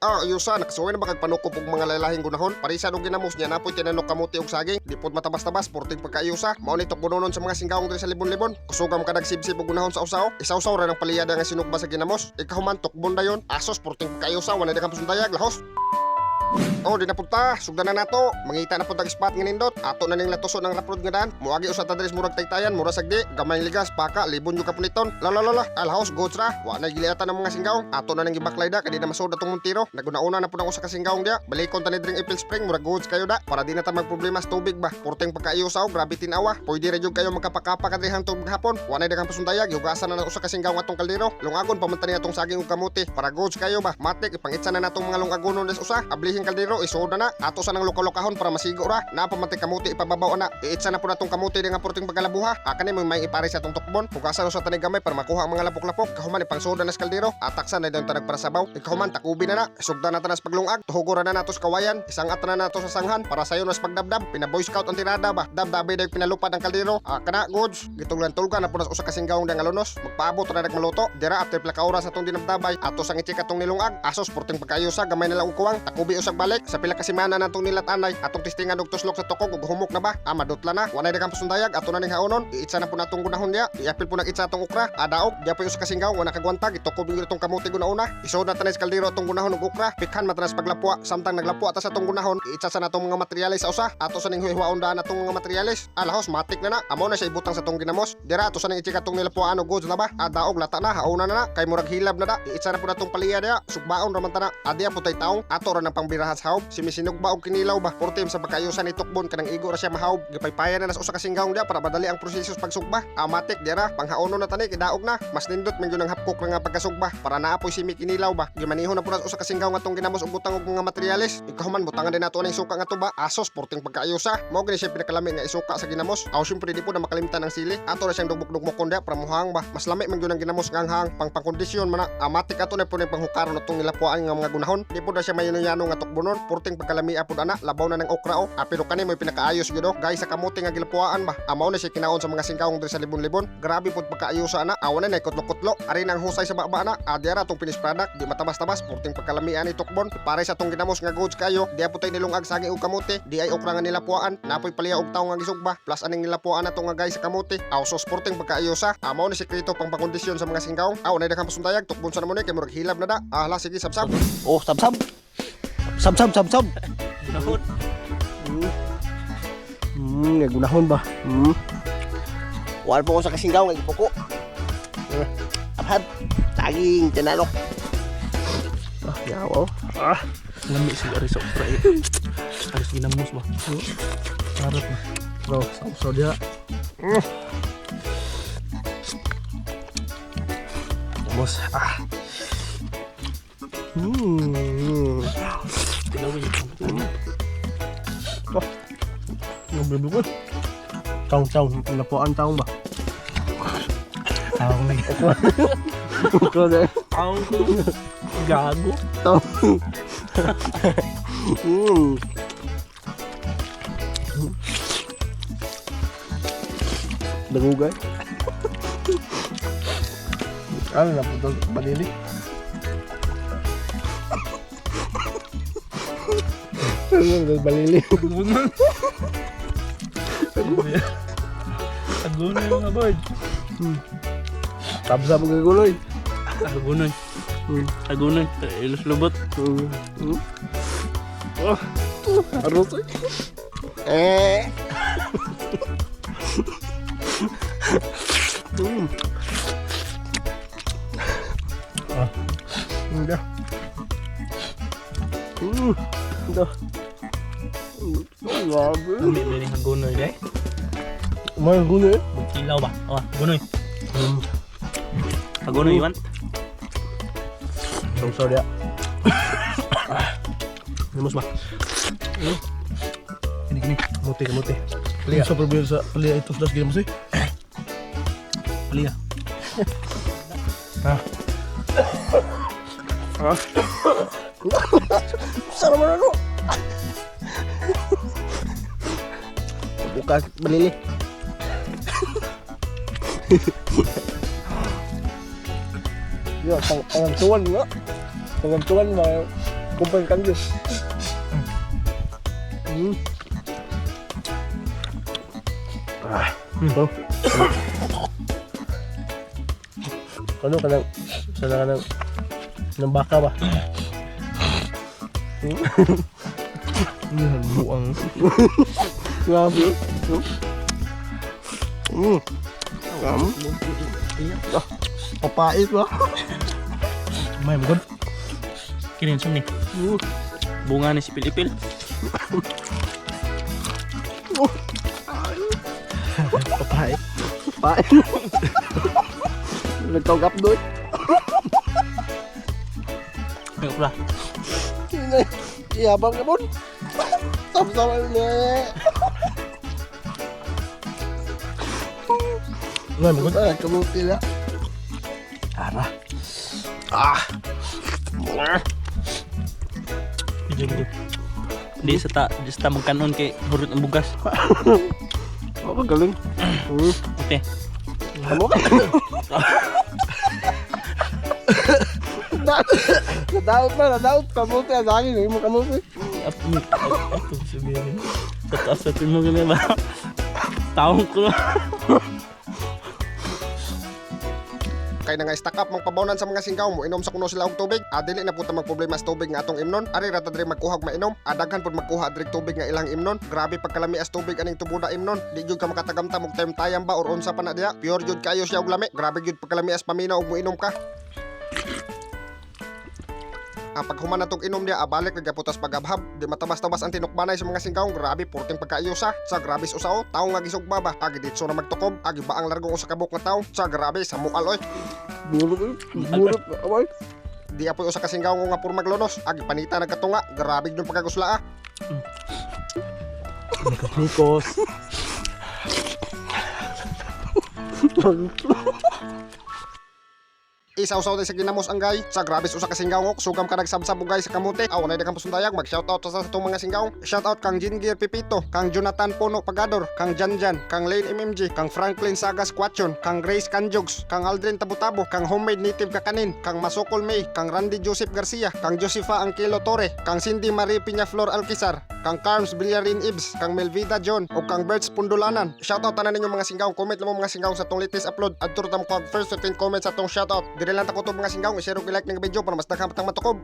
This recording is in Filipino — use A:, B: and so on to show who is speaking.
A: Ayusa, nakasuway na ba kagpanukop og mga laylahing gunahon? Parisa nung ginamos niya napoy tinanok kamuti og saging. Dipod matabas-tabas, porting pagkaayusa. Mao ni tukbunonon sa mga singgawong diri sa libon-libon. Kusugam ka nagsibsib og gunahon sa usaw. Isawsaw ra ng paliyada nga sinugba sa ginamos. Ikahuman tukbon dayon. Asos porting pagkaayusa, wala na kang pasundayag, lahos. Di na punta, sugdan na nato. Mangita na puntang spot nga nindot. Ato na ning latoso ng raprod nga daan. Muagi usa ta diri murag taytayan, mura sagdi, gamay ligas, paka, libon yung kapuniton. Lalala, alhaos goats ra. Wa na giliatan ng mga singgawong. Ato na ning gibaklay da kadi na masod atong muntiro. Naguna-una na pud ako sa kasinggawong dia. Balikon ta ni dring April Spring, murag goats kayo da. Para di na ta magproblema sa tubig ba. Porteng pagkaiusaw, grabe tinawa. Pwede ra jud kayo magkapakapa kadiri hangtod hapon. Wa na daghang pasundayag, hugasan na usa ka singgawong atong kaldero. Lungagon pamantani atong saging ug kamuti. Para goats kayo ba. Matik ipangitsa na natong mga lungagonon des usa. Ablihin kaldero isoda na ato sa nang lokal-lokahon para masigo ra na pamatik kamuti ipababaw na iitsa na po natong kamuti nga porting pagkalabuha akani may ipare sa atong tukbon hugasan sa tanig gamay para makuha ang mga lapok-lapok kahuman ipang soda na sa kaldero ataksan na dayon tanag para sabaw ikahuman takubi na sugdan na tanas paglungag tuhugora na nato sa kawayan isangat na nato sa sanghan para sayo nas pagdabdab pina boy scout ang tirada ba dabdabe day pinalupad ang kaldero kana goods gitunglan-tulgan na po nas usa ka singgawong dang alunos magpaabot ra nagmaluto dira after plaka oras atong dinabdabay ato sang ichik atong nilungag asos porting pagkayusa gamay na lang ukuwang takubi usag balik sa pila ka semana natong nilat-anay atong testingan og tuslok sa tukog ug humok na ba madutla na wanay daghang pasundayag ato na ning haonon iitsa na po natong gunahon niya iapil po nag-itsa atong ukra adaog diya po usa ka singgaw wa nakagwantag itukob yung itong kamuti guna-una isod na tanas kaldero atong gunahon ug ukra pikhan matanas paglapwa samtang naglapwa ta sa atong gunahon iitsa sa natong mga materyales sa usa ato sa ning huiwaon daan atong mga materyales alahos matik na amo na siya ibutang sa atong ginamos dira ato sa ning ichik atong nilapwaan og goods na ba adaog lata na haona na kay murag hilab na da iitsa na po natong paliya diya sugbaon ra man ta na adya po tay taong ato ra nang pangbirahan sa haob simisinugba og kinilaw ba portim sa pagkayusan ni tukbon kanang igo ra siya mahaob gipaypayan na nas usa ka singgawong dia para madali ang proseso sa pagsugba amatik dira panghaonon na tani kidaog na mas nindot man gyud ang hapkok ra nga pagkasugba para naapoy simi kinilaw ba gimanihon na po nas usa ka singgawong atong ginamos og butang og mga materyales ikahuman butangan din nato ning suka nga to ba asos porting pagkayusa mao gani siya pinakalami nga isuka sa ginamos aw syempre di po na makalimtan ang sili ato ra siyang dugbok-dugbokon dia para muhang ba mas lami man gyud ang ginamos nga hanghang pangkondisyon man na amatik ato na po ning panghukaron atong nilapuan nga mga gunahon di po na siya mayano nga tukbonon porting pagkalami apod ana labaw na ng okra o pero kani mo pinakaayos gyud guys sa kamuti nga gilapuan ba amaw na siya kinaon sa mga singkawong diri sa libon-libon grabe pud pagkaayosa ana awan na kutlo-kutlo ari nang husay sa baba na adya ra tong finished product di matabas-tabas porting pagkalamian ni tukbon pare sa tong ginamos nga goods kayo di apotay nilungag saging og kamuti di ay okra nga nilapuan napoy paliya og tawo nga gisugba plus aning nilapuan nato nga guys sa kamuti aw so sporting pagkaayosa amaw ni sekreto pang pangkondisyon sa mga singkawong aw na daghang pasundayag tukbon sa namo ni kay murag hilab na da hala sige sabsab
B: sabsab sabsab nga gunahon ba wala po ko sa kasinggaw nga ipo ko abhad saging tinalok yaw
C: lami si ari sa ukra ari sa ginamos ba harap na bro sa dia ginamos tilawin
B: nabebe ko taong napuan taong ba
C: taong
B: ko na
C: taong gago
B: taong dangugay ano na po balili balili
C: agunoy mga boy
B: tapos ako gagulay
C: agunoy ilos lubot
B: arroz udah udah
C: lami din agunoy day
B: may gulay
C: kilaw ba agunoy agunoy iwan
B: so dia
C: ginamos ba
B: gini kamuti lihat sa perbedaan sa lihat itu sudah segini masih
C: paliya
B: sarap mana lu buka belili ya tangan tuan enggak tangan tuan mah Kumpang kanjo. Oh. Ano ka nang sana ka ng baka ba?
C: Buang.
B: Grabe. Papait ba?
C: May magod. Kinin sum ni. Bunga ni si Pilipil.
B: Papait. Papait. Nagtogap doon.
C: May upla.
B: Iyabang ka mo. Sama-sama niya.
C: May magod.
B: Kamuti na.
C: Ara. Video. Di sa magkanon kay hurot ang bugas.
B: Ako galing.
C: Okay.
B: Kamu ka? Nadaot. Kamuti ang akin. Hindi mo kamuti.
C: Ako sabihin. Sa taas natin mo kami ba? Taong ko.
A: Kay na nga stack up mang pabawnan sa mga singgaw mo inom sa kuno sila og tubig. Dili na puta magproblema sa tubig nga atong imnon. Ari ra ta diri magkuha og mainom. Daghan pud magkuha diri tubig nga ilang imnon. Grabe pagkalami as tubig aning tubuda imnon. Di jud ka makatagamtam og term tayang ba or unsa pa na diha. Pure jud kayo siya og lami. Grabe jud pagkalami as paminaw og moinom ka. Pag human natong inom niya, balik nagaputas pagabhab. Di matabas-tabas ang tinukbanay sa mga singgaw. Grabe, purting pagkaiusa. Sa grabis usao, tao nga gisugba ba. Agi ditso na magtukob. Agi ba ang largong usa kabuk nga tao. Sa grabe, sa mual oy.
B: Burot. Away.
A: Di apoy usa ka singgaw nga puro maglonos. Agi panita nagkatunga. Grabe yung pagkagusla
C: Nikos.
A: Isaw-saw din sa ginamos ang gay. Sa grabis usa ka singgawok, sugam ka nagsabsab og gay sa kamote. Aw nay daghang pasundayag mag-shoutout sa atong mga singgaw. Shoutout kang Jingir Pipito, kang Jonathan Puno Pagador, kang Janjan, kang Lane MMG, kang Franklin Sagas Quachon, kang Grace Canjogs, kang Aldrin Tabutabo, kang Homemade Native Kakanin, kang Masokol May, kang Randy Joseph Garcia, kang Josefa Angkilo Torre, kang Cindy Marie Piña Flor Alquizar, kang Carms Villarin Ibs, kang Melvida John, o kang Berts Pundulanan. Shoutout tanan ninyo mga singgaw. Comment lang mo mga singgaw sa tong latest upload. Adto tam ko first 15 comments sa tong shoutout. Dire lang ta ko to mga singgaw, i-share og i-like ng video para mas daghang patang matukob.